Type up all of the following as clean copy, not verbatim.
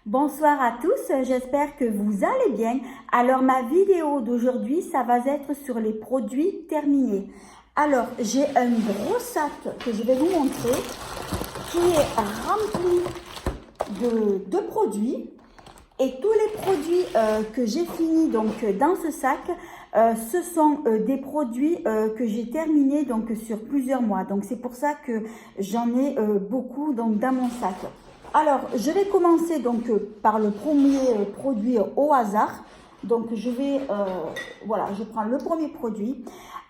Bonsoir à tous, j'espère que vous allez bien. Alors ma vidéo d'aujourd'hui, ça va être sur les produits terminés. Alors j'ai un gros sac que je vais vous montrer qui est rempli de produits. Et tous les produits que j'ai fini donc dans ce sac, ce sont des produits que j'ai terminés donc sur plusieurs mois. Donc c'est pour ça que j'en ai beaucoup donc dans mon sac. Alors je vais commencer donc par le premier produit au hasard. Donc je vais voilà, je prends le premier produit.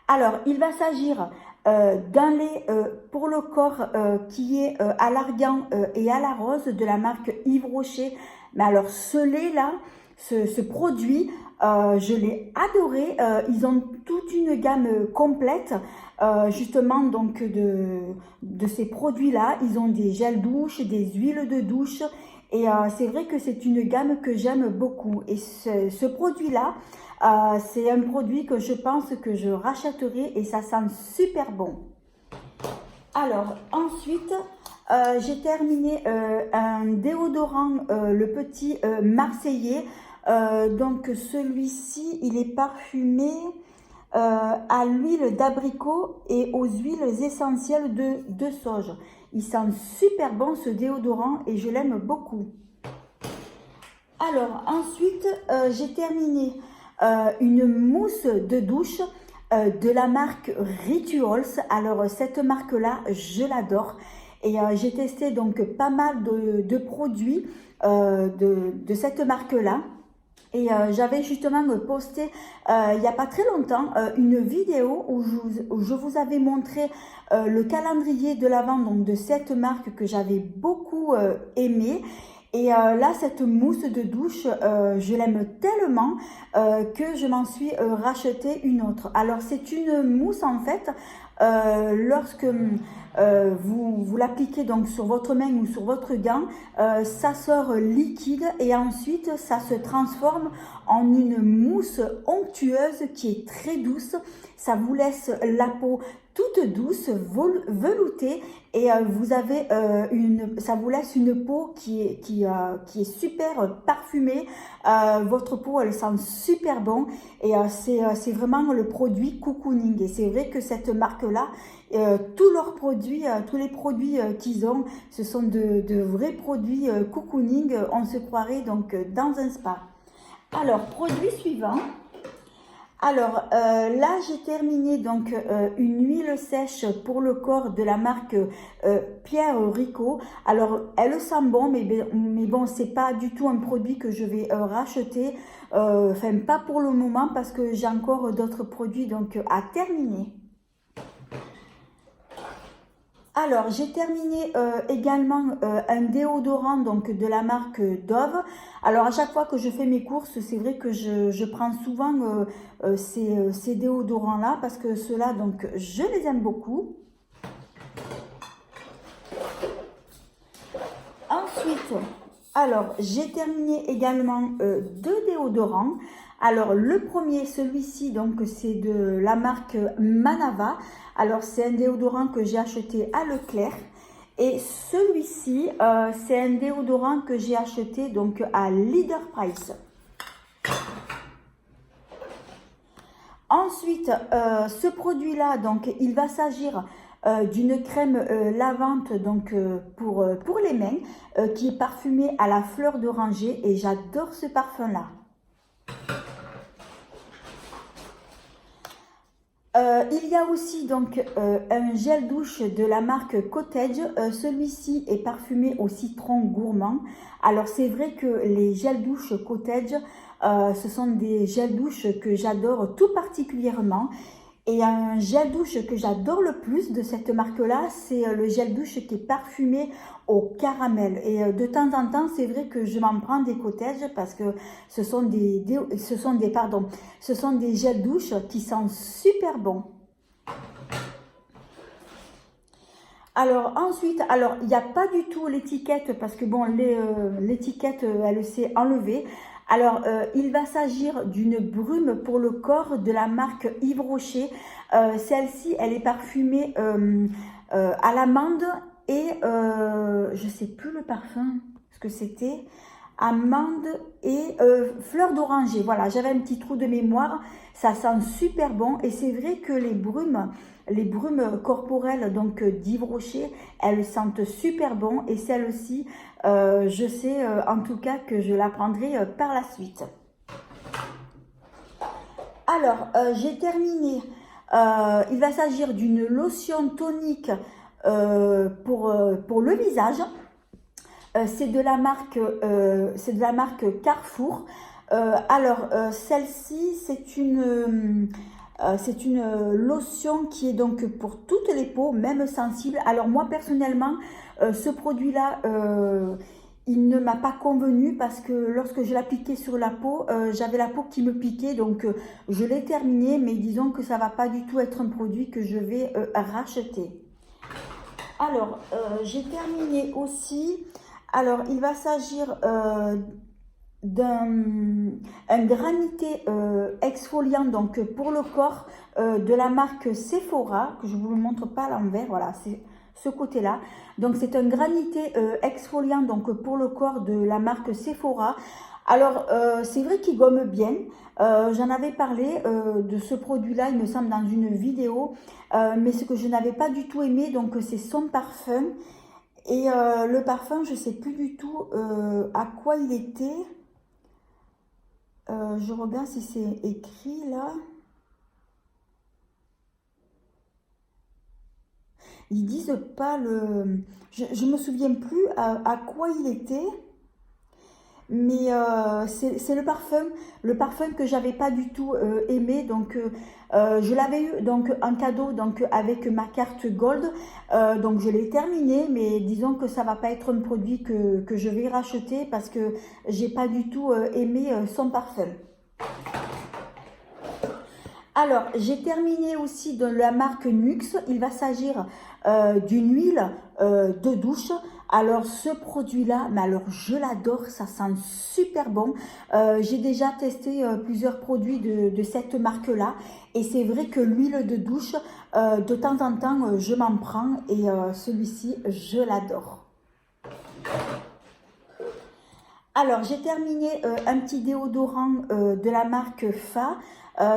Alors il va s'agir d'un lait pour le corps qui est à l'argan et à la rose de la marque Yves Rocher. Mais alors ce lait-là, ce produit, je l'ai adoré. Ils ont toute une gamme complète justement donc de ces produits-là. Ils ont des gels douche, des huiles de douche. Et c'est vrai que c'est une gamme que j'aime beaucoup. Et ce produit-là, c'est un produit que je pense que je rachèterai et ça sent super bon. Alors ensuite, j'ai terminé un déodorant, le petit Marseillais. Donc celui-ci, il est parfumé à l'huile d'abricot et aux huiles essentielles de sauge. Il sent super bon ce déodorant et je l'aime beaucoup. Alors ensuite, j'ai terminé une mousse de douche de la marque Rituals. Alors cette marque-là, je l'adore. Et j'ai testé donc pas mal de produits de cette marque-là. Et j'avais justement posté il n'y a pas très longtemps une vidéo où je vous avais montré le calendrier de l'Avent donc de cette marque que j'avais beaucoup aimé. Et là, cette mousse de douche, je l'aime tellement que je m'en suis racheté une autre. Alors, c'est une mousse en fait, lorsque vous l'appliquez donc sur votre main ou sur votre gant, ça sort liquide et ensuite ça se transforme en une mousse onctueuse qui est très douce. Ça vous laisse la peau toute douce, veloutée et vous avez ça vous laisse une peau qui est super parfumée. Votre peau, elle sent super bon et c'est vraiment le produit cocooning. Et c'est vrai que cette marque-là, tous leurs produits, tous les produits qu'ils ont, ce sont de vrais produits cocooning. On se croirait donc dans un spa. Alors, produit suivant. Alors là, j'ai terminé donc une huile sèche pour le corps de la marque Pierre Rico. Alors, elle sent bon, mais bon, c'est pas du tout un produit que je vais racheter. Enfin, pas pour le moment parce que j'ai encore d'autres produits donc à terminer. Alors, j'ai terminé également un déodorant donc de la marque Dove. Alors, à chaque fois que je fais mes courses, c'est vrai que je prends souvent ces déodorants-là parce que ceux-là, donc, je les aime beaucoup. Ensuite, alors, j'ai terminé également deux déodorants. Alors, le premier, celui-ci, donc, c'est de la marque Manava. Alors, c'est un déodorant que j'ai acheté à Leclerc. Et celui-ci, c'est un déodorant que j'ai acheté donc à Leader Price. Ensuite, ce produit-là, donc, il va s'agir d'une crème lavante donc pour les mains qui est parfumée à la fleur d'oranger et j'adore ce parfum-là. Il y a aussi donc un gel douche de la marque Cottage. Celui-ci est parfumé au citron gourmand. Alors c'est vrai que les gels douche Cottage, ce sont des gels douche que j'adore tout particulièrement. Et un gel douche que j'adore le plus de cette marque-là, c'est le gel douche qui est parfumé au caramel. Et de temps en temps, c'est vrai que je m'en prends des cottages parce que ce sont des gels douche qui sont super bons. Alors ensuite, alors il n'y a pas du tout l'étiquette parce que bon, l'étiquette, elle s'est enlevée. Alors, il va s'agir d'une brume pour le corps de la marque Yves Rocher. Celle-ci, elle est parfumée à l'amande et je ne sais plus le parfum, ce que c'était. amande et fleur d'oranger. Voilà, j'avais un petit trou de mémoire. Ça sent super bon et c'est vrai que les brumes corporelles donc d'Yves Rocher, elles sentent super bon et celle-ci, je sais en tout cas que je la prendrai par la suite. Alors, j'ai terminé. Il va s'agir d'une lotion tonique pour le visage. C'est de la marque Carrefour. Celle-ci, c'est une lotion qui est donc pour toutes les peaux, même sensibles. Alors moi personnellement, ce produit-là, il ne m'a pas convenu parce que lorsque je l'appliquais sur la peau, j'avais la peau qui me piquait, donc je l'ai terminé, mais disons que ça va pas du tout être un produit que je vais racheter. Alors, j'ai terminé aussi. Alors, il va s'agir d'un granité exfoliant donc pour le corps de la marque Sephora, que je vous le montre pas à l'envers, voilà, c'est ce côté-là. Donc c'est un granité exfoliant donc pour le corps de la marque Sephora. Alors c'est vrai qu'il gomme bien. J'en avais parlé de ce produit-là, il me semble, dans une vidéo, mais ce que je n'avais pas du tout aimé, donc c'est son parfum. Et le parfum, je sais plus du tout à quoi il était. Je regarde si c'est écrit là. Ils disent pas le... Je me souviens plus à quoi il était. Mais c'est le parfum que j'avais pas du tout aimé. Donc je l'avais eu donc en cadeau donc avec ma carte Gold. Donc je l'ai terminé, mais disons que ça va pas être un produit que je vais racheter parce que j'ai pas du tout aimé son parfum. Alors, j'ai terminé aussi de la marque Nuxe. Il va s'agir d'une huile de douche. Alors, ce produit-là, mais alors je l'adore, ça sent super bon. J'ai déjà testé plusieurs produits de cette marque-là. Et c'est vrai que l'huile de douche, de temps en temps, je m'en prends. Et celui-ci, je l'adore. Alors, j'ai terminé un petit déodorant de la marque Fa.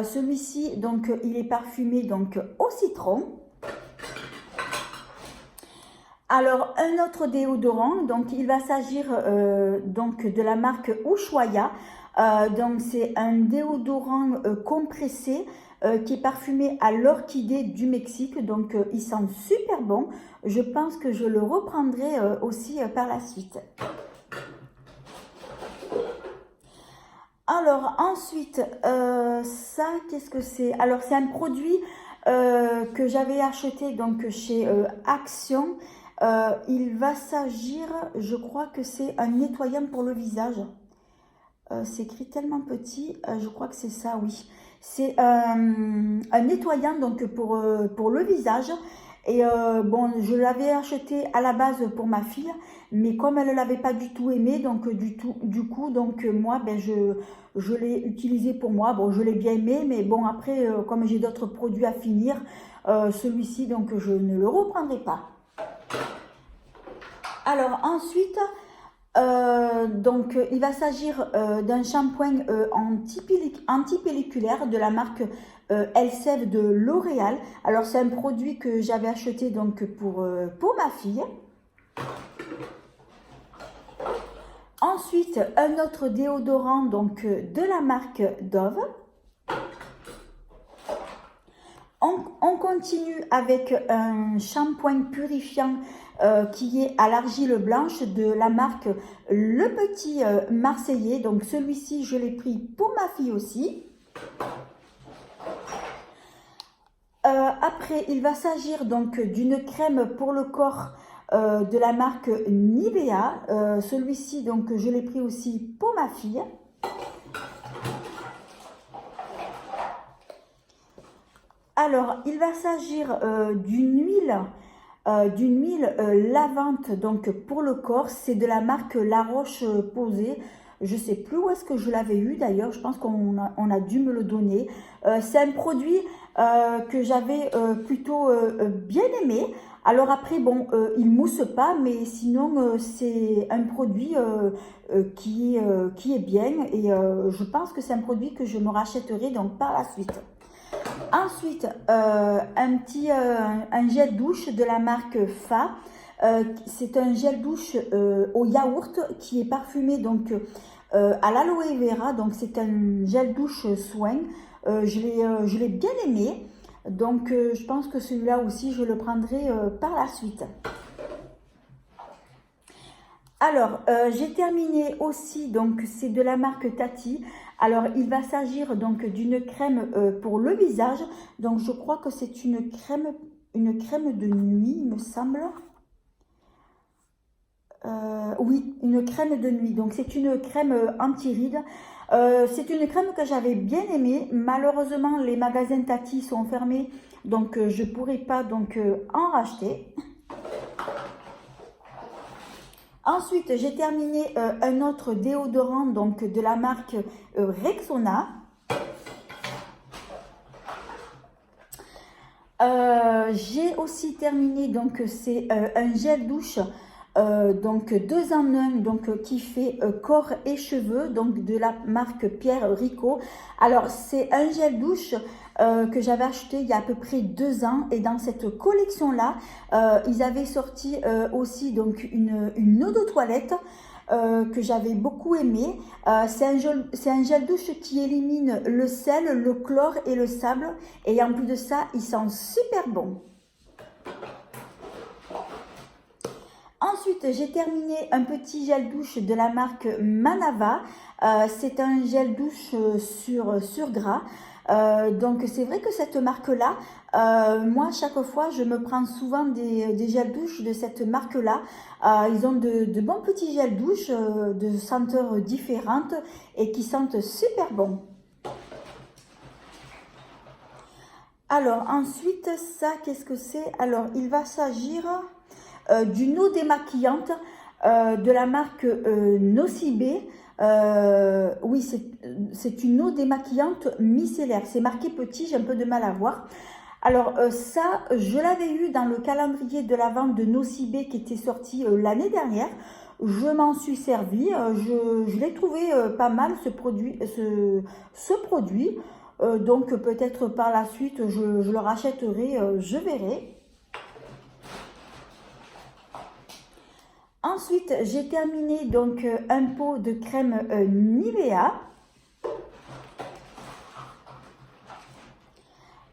Celui-ci, donc, il est parfumé donc au citron. Alors, un autre déodorant, donc, il va s'agir donc de la marque Ushuaia. Donc, c'est un déodorant compressé qui est parfumé à l'orchidée du Mexique. Donc, il sent super bon. Je pense que je le reprendrai aussi par la suite. Alors ensuite, ça, qu'est-ce que c'est? Alors c'est un produit que j'avais acheté donc chez Action. Il va s'agir, je crois que c'est un nettoyant pour le visage. C'est écrit tellement petit, je crois que c'est ça, oui. C'est un nettoyant donc pour le visage. Et bon, je l'avais acheté à la base pour ma fille, mais comme elle ne l'avait pas du tout aimé, donc du coup, donc moi, ben, je l'ai utilisé pour moi. Bon, je l'ai bien aimé, mais bon, après, comme j'ai d'autres produits à finir, celui-ci, donc je ne le reprendrai pas. Alors ensuite, donc il va s'agir d'un shampoing antipelliculaire de la marque Elseve de L'Oréal. Alors c'est un produit que j'avais acheté donc pour ma fille. Ensuite, un autre déodorant donc de la marque Dove. On continue avec un shampoing purifiant qui est à l'argile blanche de la marque Le Petit Marseillais. Donc celui-ci, je l'ai pris pour ma fille aussi. Après, il va s'agir donc d'une crème pour le corps de la marque Nivea. Celui-ci, donc, je l'ai pris aussi pour ma fille. Alors, il va s'agir d'une huile lavante donc pour le corps. C'est de la marque La Roche-Posay. Je ne sais plus où est-ce que je l'avais eu d'ailleurs. Je pense qu'on a dû me le donner. C'est un produit que j'avais plutôt bien aimé. Alors après, bon, il mousse pas, mais sinon, c'est un produit qui est bien et je pense que c'est un produit que je me rachèterai donc par la suite. Ensuite, un gel douche de la marque Fa. C'est un gel douche au yaourt qui est parfumé donc à l'aloe vera. Donc c'est un gel douche soin. Je l'ai bien aimé. Donc je pense que celui-là aussi je le prendrai par la suite. Alors, j'ai terminé aussi, donc c'est de la marque Tati. Alors, il va s'agir donc d'une crème pour le visage. Donc, je crois que c'est une crème de nuit, il me semble. Oui, une crème de nuit. Donc, c'est une crème anti-rides. C'est une crème que j'avais bien aimée. Malheureusement, les magasins Tati sont fermés. Donc, je ne pourrai pas donc, en racheter. Ensuite, j'ai terminé un autre déodorant donc de la marque Rexona. J'ai aussi terminé donc c'est un gel douche donc 2 en 1 donc qui fait corps et cheveux donc de la marque Pierre Rico. Alors c'est un gel douche que j'avais acheté il y a à peu près 2 ans et dans cette collection là ils avaient sorti aussi donc une eau de toilette que j'avais beaucoup aimé. C'est un gel douche qui élimine le sel, le chlore et le sable et en plus de ça il sent super bon. Ensuite, j'ai terminé un petit gel douche de la marque Manava. C'est un gel douche sur gras. Donc, c'est vrai que cette marque-là, moi, chaque fois, je me prends souvent des gels douche de cette marque-là. Ils ont de bons petits gels douche de senteurs différentes et qui sentent super bon. Alors, ensuite, ça, qu'est-ce que c'est? Alors, il va s'agir d'une eau démaquillante de la marque Nocibé. Oui, c'est une eau démaquillante micellaire. C'est marqué petit, j'ai un peu de mal à voir. Alors ça, je l'avais eu dans le calendrier de la vente de Nocibé qui était sorti l'année dernière. Je m'en suis servi. Je l'ai trouvé pas mal ce produit. Donc peut-être par la suite, je le rachèterai, je verrai. Ensuite, j'ai terminé donc un pot de crème Nivea.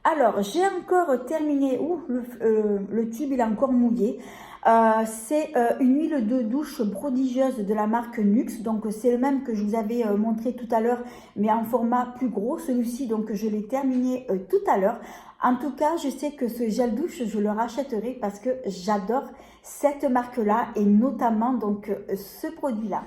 Alors, j'ai encore terminé, le tube il est encore mouillé. C'est une huile de douche prodigieuse de la marque Nuxe. Donc, c'est le même que je vous avais montré tout à l'heure, mais en format plus gros. Celui-ci, donc, je l'ai terminé tout à l'heure. En tout cas, je sais que ce gel douche, je le rachèterai parce que j'adore cette marque-là et notamment donc ce produit-là.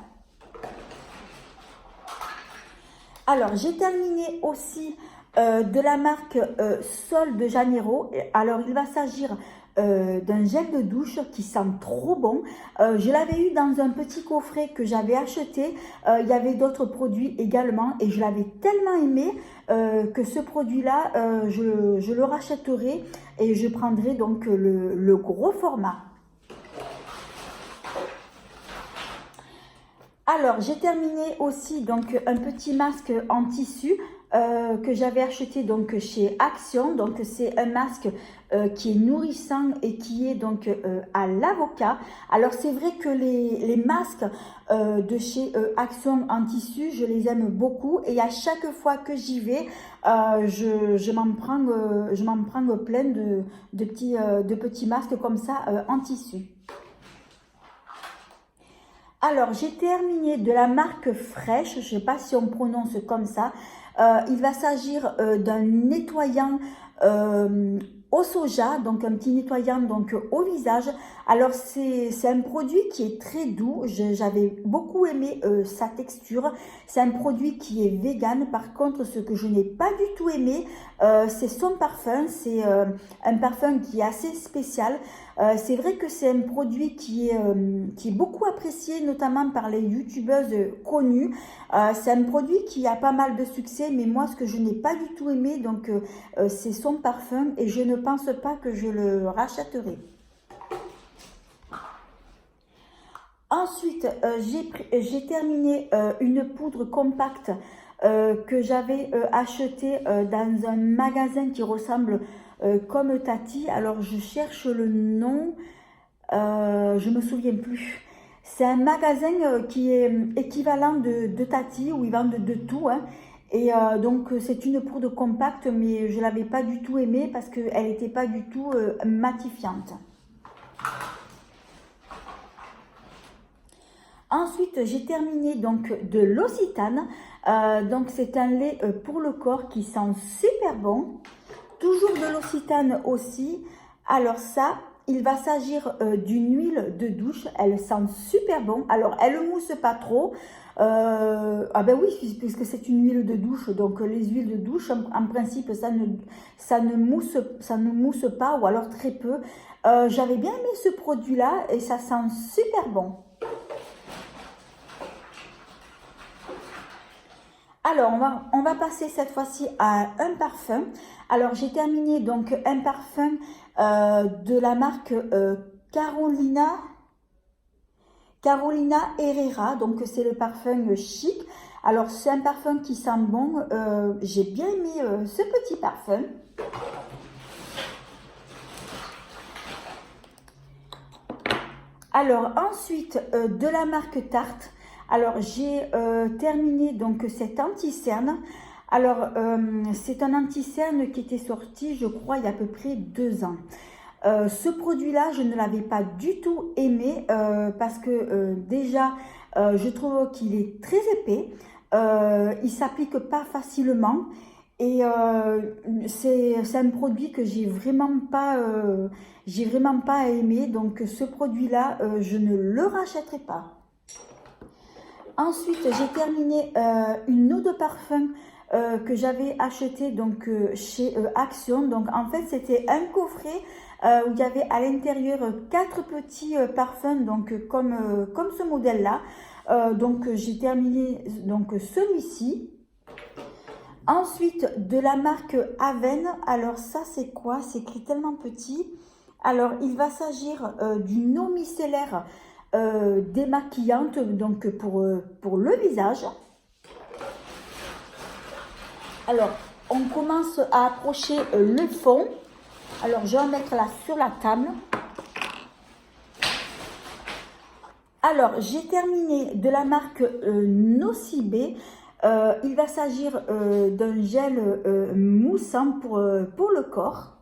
Alors, j'ai terminé aussi de la marque Sol de Janeiro. Alors, il va s'agir d'un gel de douche qui sent trop bon. Je l'avais eu dans un petit coffret que j'avais acheté. Il y avait d'autres produits également et je l'avais tellement aimé que ce produit-là, je le rachèterai et je prendrai donc le gros format. Alors, j'ai terminé aussi donc un petit masque en tissu que j'avais acheté donc chez Action. Donc, c'est un masque qui est nourrissant et qui est donc à l'avocat. Alors, c'est vrai que les masques de chez Action en tissu, je les aime beaucoup et à chaque fois que j'y vais, je m'en prends plein de petits masques comme ça en tissu. Alors, j'ai terminé de la marque Fresh, je ne sais pas si on prononce comme ça. Il va s'agir d'un nettoyant au soja, donc un petit nettoyant donc au visage. Alors, c'est un produit qui est très doux. J'avais beaucoup aimé sa texture. C'est un produit qui est vegan. Par contre, ce que je n'ai pas du tout aimé, c'est son parfum. C'est un parfum qui est assez spécial. C'est vrai que c'est un produit qui est beaucoup apprécié, notamment par les youtubeuses connues. C'est un produit qui a pas mal de succès, mais moi, ce que je n'ai pas du tout aimé, donc c'est son parfum et je ne pense pas que je le rachèterai. Ensuite, j'ai terminé une poudre compacte que j'avais achetée dans un magasin qui ressemble comme Tati. Alors, je cherche le nom, je me souviens plus. C'est un magasin qui est équivalent de Tati, où ils vendent de tout, hein. Et donc, c'est une poudre compacte, mais je ne l'avais pas du tout aimée parce qu'elle n'était pas du tout matifiante. Ensuite, j'ai terminé donc de l'Occitane. Donc, c'est un lait pour le corps qui sent super bon. Toujours de l'Occitane aussi. Alors ça, il va s'agir d'une huile de douche. Elle sent super bon. Alors, elle ne mousse pas trop. Ah ben oui, puisque c'est une huile de douche. Donc, les huiles de douche, en principe, ça ne mousse pas ou alors très peu. J'avais bien aimé ce produit-là et ça sent super bon. Alors, on va passer cette fois-ci à un parfum. Alors, j'ai terminé donc un parfum de la marque Carolina Herrera. Donc, c'est le parfum chic. Alors, c'est un parfum qui sent bon. J'ai bien aimé ce petit parfum. Alors, ensuite, de la marque Tarte. Alors, j'ai terminé donc cet anti-cerne. Alors, c'est un anti-cerne qui était sorti, je crois, il y a à peu près 2 ans. Ce produit-là, je ne l'avais pas du tout aimé parce que déjà, je trouve qu'il est très épais. Il ne s'applique pas facilement. Et c'est un produit que j'ai vraiment pas aimé. Donc, ce produit-là, je ne le rachèterai pas. Ensuite, j'ai terminé une eau de parfum que j'avais acheté donc chez Action. Donc en fait, c'était un coffret où il y avait à l'intérieur 4 petits parfums, donc comme ce modèle-là. Donc j'ai terminé donc celui-ci. Ensuite, de la marque Aven. Alors ça, c'est quoi? C'est écrit tellement petit. Alors, il va s'agir d'une eau micellaire démaquillante, donc pour le visage. Alors, on commence à approcher le fond. Alors, je vais en mettre là sur la table. Alors, j'ai terminé de la marque Nocibé. Il va s'agir d'un gel moussant pour le corps.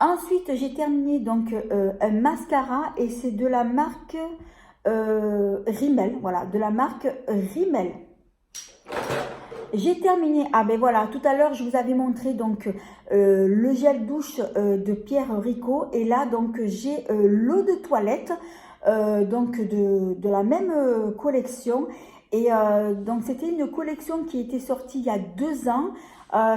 Ensuite, j'ai terminé donc un mascara et c'est de la marque Rimmel. Voilà, de la marque Rimmel. J'ai terminé, ah ben voilà, tout à l'heure je vous avais montré donc le gel douche de Pierre Rico et là donc j'ai l'eau de toilette donc de la même collection et donc c'était une collection qui était sortie il y a 2 ans.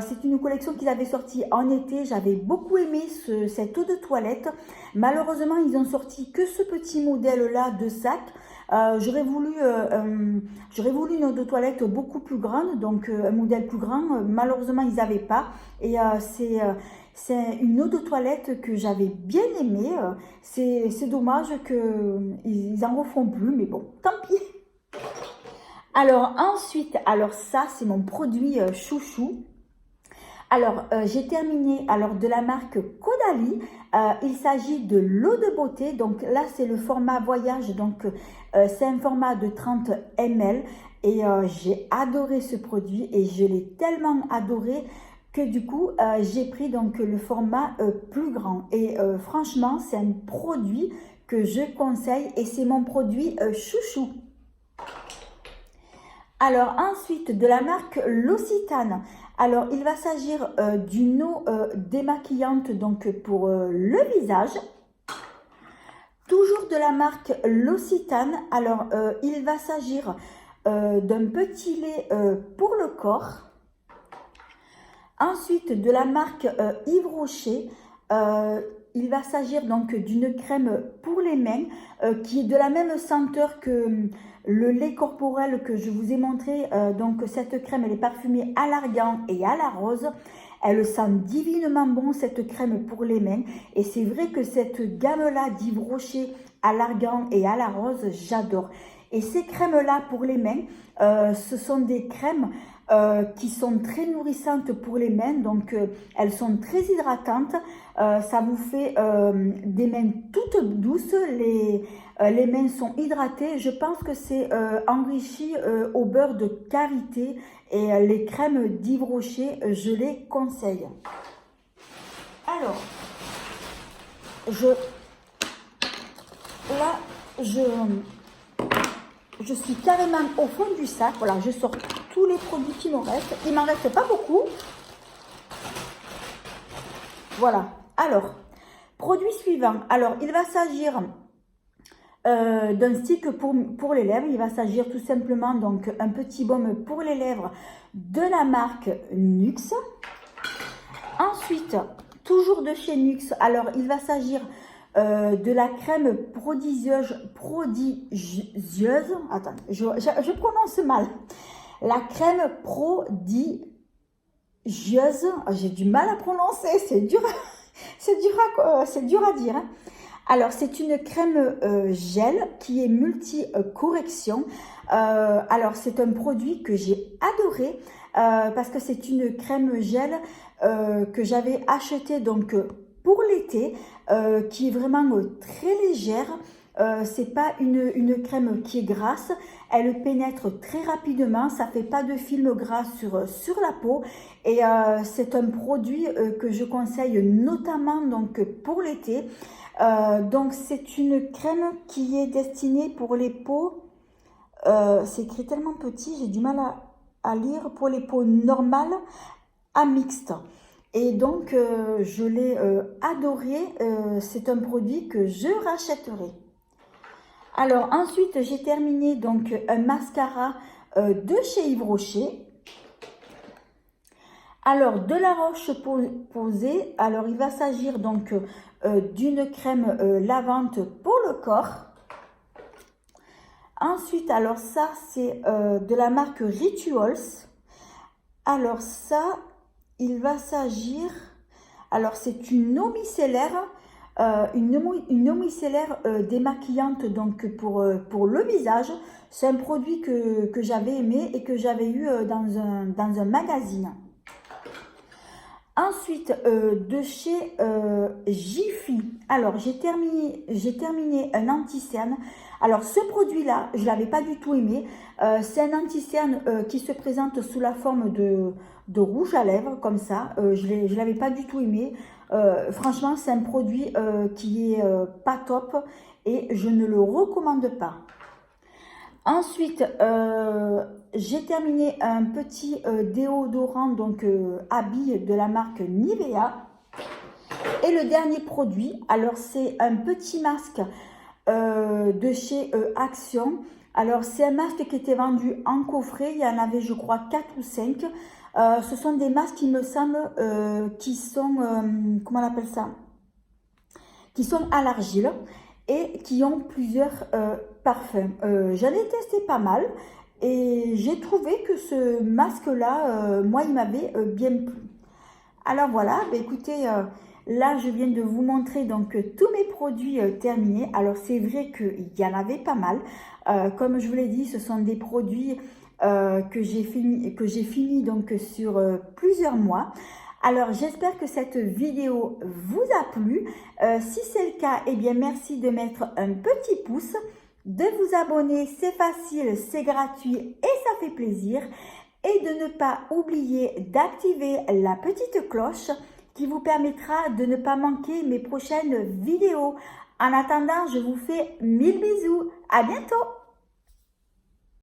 C'est une collection qu'ils avaient sortie en été. J'avais beaucoup aimé cette eau de toilette. Malheureusement, ils ont sorti que ce petit modèle-là de sac. J'aurais voulu une eau de toilette beaucoup plus grande, donc un modèle plus grand. Malheureusement, ils n'avaient pas. Et c'est une eau de toilette que j'avais bien aimée. C'est dommage qu'ils n'en refont plus, mais bon, tant pis. Alors ensuite, alors ça, c'est mon produit chouchou. Alors, j'ai terminé de la marque Caudalie. Il s'agit de l'eau de beauté. Donc là, c'est le format voyage. Donc, c'est un format de 30 ml. Et j'ai adoré ce produit et je l'ai tellement adoré que du coup, j'ai pris donc le format plus grand. Et franchement, c'est un produit que je conseille et c'est mon produit chouchou. Alors ensuite, de la marque L'Occitane. Alors, il va s'agir d'une eau démaquillante donc pour le visage. Toujours de la marque L'Occitane. Alors, il va s'agir d'un petit lait pour le corps. Ensuite, de la marque Yves Rocher. Il va s'agir donc d'une crème pour les mains qui est de la même senteur que le lait corporel que je vous ai montré. Donc cette crème, elle est parfumée à l'argan et à la rose. Elle sent divinement bon cette crème pour les mains. Et c'est vrai que cette gamme-là d'Yves Rocher à l'argan et à la rose, j'adore. Et ces crèmes-là pour les mains, ce sont des crèmes qui sont très nourrissantes pour les mains. Donc, elles sont très hydratantes. Ça vous fait des mains toutes douces. Les mains sont hydratées. Je pense que c'est enrichi au beurre de karité. Et les crèmes d'Yves Rocher, je les conseille. Alors, là, je suis carrément au fond du sac. Voilà, je sors tous les produits qui me restent. Il m'en reste pas beaucoup. Voilà. Alors, produit suivant. Alors, il va s'agir d'un stick pour les lèvres. Il va s'agir tout simplement donc un petit baume pour les lèvres de la marque Nuxe. Ensuite, toujours de chez Nuxe. Alors, il va s'agir de la crème prodigieuse. Attends, je prononce mal. La crème prodigieuse. J'ai du mal à prononcer. C'est dur à dire. Hein. Alors, c'est une crème gel qui est multi-correction. Alors, c'est un produit que j'ai adoré parce que c'est une crème gel que j'avais acheté donc pour l'été, qui est vraiment très légère. C'est pas une crème qui est grasse. Elle pénètre très rapidement. Ça fait pas de film gras sur la peau. Et c'est un produit que je conseille notamment donc pour l'été. Donc c'est une crème qui est destinée pour les peaux, c'est écrit tellement petit, j'ai du mal à lire, pour les peaux normales à mixtes. Et donc je l'ai adoré, c'est un produit que je rachèterai. Alors ensuite j'ai terminé donc un mascara de chez Yves Rocher. Alors, de la Roche-Posay, alors il va s'agir donc d'une crème lavante pour le corps. Ensuite, alors ça, c'est de la marque Rituals. Alors ça, il va s'agir, alors c'est une eau micellaire, une eau micellaire démaquillante donc pour le visage. C'est un produit que j'avais aimé et que j'avais eu dans un magazine. Ensuite, de chez Jiffy, alors j'ai terminé un anti-cerne. Alors ce produit-là, je ne l'avais pas du tout aimé. C'est un anti-cerne qui se présente sous la forme de rouge à lèvres, comme ça. Je ne l'avais pas du tout aimé. Franchement, c'est un produit qui est pas top et je ne le recommande pas. Ensuite, j'ai terminé un petit déodorant, donc habille de la marque Nivea. Et le dernier produit, alors c'est un petit masque de chez Action. Alors c'est un masque qui était vendu en coffret, il y en avait je crois 4 ou 5. Ce sont des masques, il me semble, qui sont, comment on appelle ça, qui sont à l'argile et qui ont plusieurs parfums. J'en ai testé pas mal et j'ai trouvé que ce masque-là, moi, il m'avait bien plu. Alors voilà, bah, écoutez, là, je viens de vous montrer donc tous mes produits terminés. Alors, c'est vrai qu'il y en avait pas mal. Comme je vous l'ai dit, ce sont des produits que j'ai fini donc sur plusieurs mois. Alors, j'espère que cette vidéo vous a plu. Si c'est le cas, eh bien, merci de mettre un petit pouce, de vous abonner. C'est facile, c'est gratuit et ça fait plaisir. Et de ne pas oublier d'activer la petite cloche qui vous permettra de ne pas manquer mes prochaines vidéos. En attendant, je vous fais 1000 bisous. À bientôt!